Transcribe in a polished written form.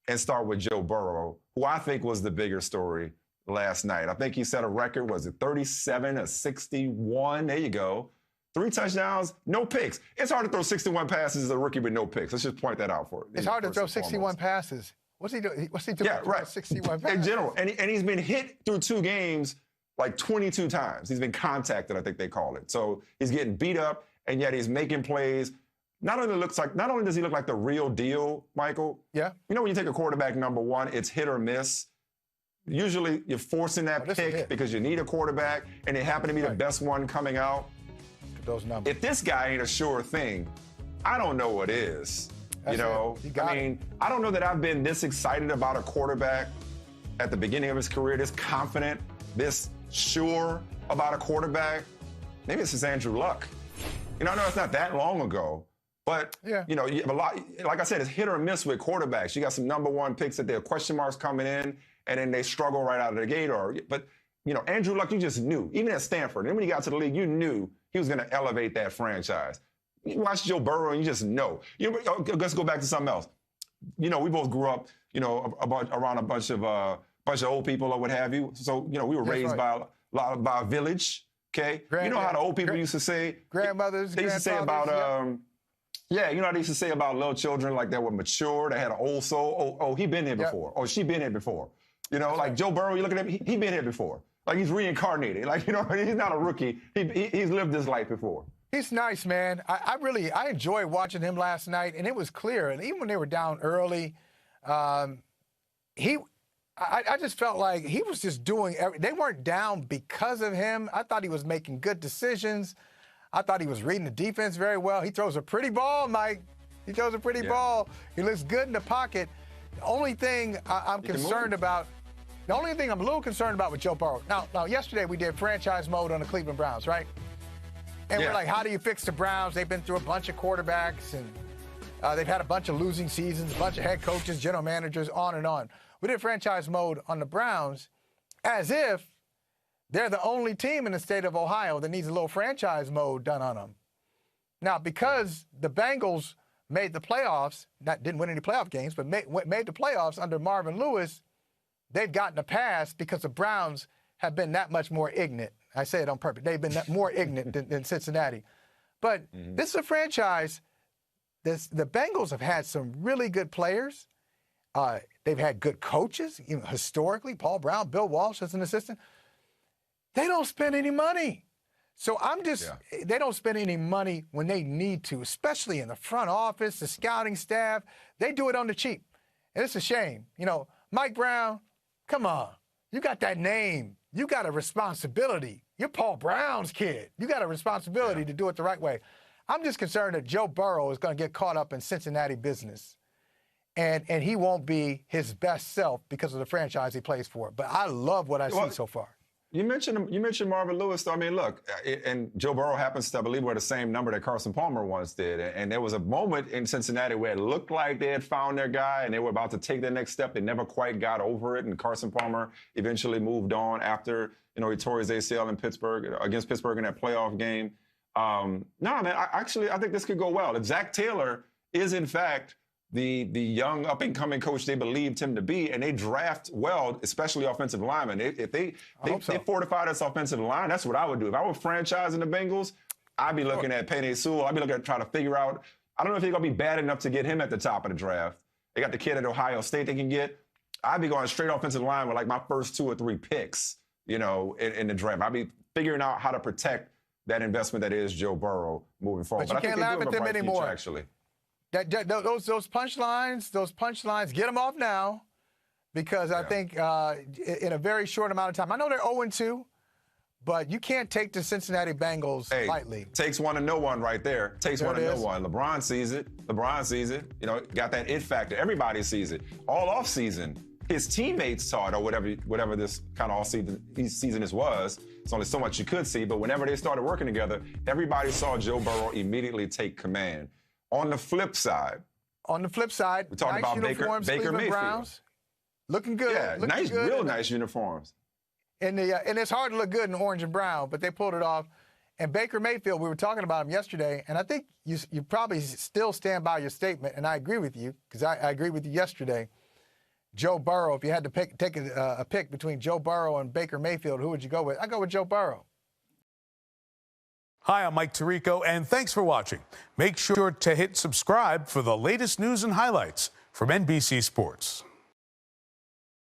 and start with Joe Burrow, who I think was the bigger story last night. I think he set a record, was it 37 or 61? There you go. 3 touchdowns, no picks. It's hard to throw 61 passes as a rookie with no picks. Let's just point that out for you. It's hard to throw 61 passes. What's he doing? What's he doing? Yeah, right. 61 passes? In general. And he's been hit through 2 games like 22 times. He's been contacted, I think they call it. So he's getting beat up, and yet he's making plays. Not only does he look like the real deal, Michael. Yeah. You know when you take a quarterback number 1, it's hit or miss. Usually you're forcing that pick because you need a quarterback, and they happen to be the best one coming out. Those numbers. If this guy ain't a sure thing, I don't know what is. That's you know, I don't know that I've been this excited about a quarterback at the beginning of his career, this confident, this sure about a quarterback. Maybe it's just Andrew Luck. You know, I know it's not that long ago, but you know, you have a lot. Like I said, it's hit or miss with quarterbacks. You got some number 1 picks that there are question marks coming in, and then they struggle right out of the gate. But you know, Andrew Luck, you just knew, even at Stanford, and when he got to the league, you knew he was going to elevate that franchise. You watch Joe Burrow, and you just know. Let's go back to something else. You know, we both grew up, you know, around a bunch of old people or what have you. So, you know, we were raised by a village. Okay, you know how the old people used to say, grandmothers. They used to say about, you know how they used to say about little children like that were mature, they had an old soul. Oh, he been here before. Oh, she been here before. You know, like Joe Burrow, you look at him, he been here before. Like he's reincarnated. Like, you know, he's not a rookie. He's lived this life before. He's nice, man. I enjoyed watching him last night, and it was clear. And even when they were down early, I just felt like he was just doing they weren't down because of him. I thought he was making good decisions. I thought he was reading the defense very well. He throws a pretty ball, Mike. He throws a pretty ball. He looks good in the pocket. The only thing I'm concerned about, the only thing I'm a little concerned about with Joe Burrow. Now, yesterday we did franchise mode on the Cleveland Browns, right? And we're like, how do you fix the Browns? They've been through a bunch of quarterbacks, and they've had a bunch of losing seasons, a bunch of head coaches, general managers, on and on. We did franchise mode on the Browns as if they're the only team in the state of Ohio that needs a little franchise mode done on them. Now, because the Bengals made the playoffs, didn't win any playoff games, but made the playoffs under Marvin Lewis, they've gotten a pass because the Browns have been that much more ignorant. I say it on purpose. They've been more ignorant than Cincinnati. But this is a franchise. The Bengals have had some really good players. They've had good coaches, you know, historically. Paul Brown, Bill Walsh as an assistant. They don't spend any money. So they don't spend any money when they need to, especially in the front office, the scouting staff. They do it on the cheap. And it's a shame. You know, Mike Brown, come on. You got that name. You got a responsibility. You're Paul Brown's kid. You got a responsibility to do it the right way. I'm just concerned that Joe Burrow is going to get caught up in Cincinnati business, and he won't be his best self because of the franchise he plays for. But I love what I see so far. You mentioned Marvin Lewis. I mean, look, and Joe Burrow happens to, I believe, wear the same number that Carson Palmer once did. And there was a moment in Cincinnati where it looked like they had found their guy and they were about to take their next step. They never quite got over it. And Carson Palmer eventually moved on after, you know, he tore his ACL in Pittsburgh, against Pittsburgh in that playoff game. No, man, I think this could go well. If Zach Taylor is, in fact, the young up-and-coming coach they believed him to be, and they draft well, especially offensive linemen. If they fortify this offensive line, that's what I would do. If I were franchising the Bengals, I'd be looking at Penei Sewell. I'd be looking at trying to figure out, I don't know if they're going to be bad enough to get him at the top of the draft. They got the kid at Ohio State they can get. I'd be going straight offensive line with like my first 2 or 3 picks, you know, in the draft. I'd be figuring out how to protect that investment that is Joe Burrow moving forward. But you can't laugh at them anymore. Future, actually. Those punchlines, get them off now, because I think in a very short amount of time, I know they're 0-2, but you can't take the Cincinnati Bengals lightly. Takes one to know one right there. Takes one to know one. LeBron sees it. You know, got that it factor. Everybody sees it. All off season, his teammates saw it, or whatever this kind of season this was. It's only so much you could see, but whenever they started working together, everybody saw Joe Burrow immediately take command. On the flip side, we're talking about Baker Mayfield. Browns, looking good. Yeah, real nice uniforms. And it's hard to look good in orange and brown, but they pulled it off. And Baker Mayfield, we were talking about him yesterday, and I think you probably still stand by your statement, and I agree with you, because I agree with you yesterday. Joe Burrow, if you had to take a pick between Joe Burrow and Baker Mayfield, who would you go with? I go with Joe Burrow. Hi, I'm Mike Tirico, and thanks for watching. Make sure to hit subscribe for the latest news and highlights from NBC Sports.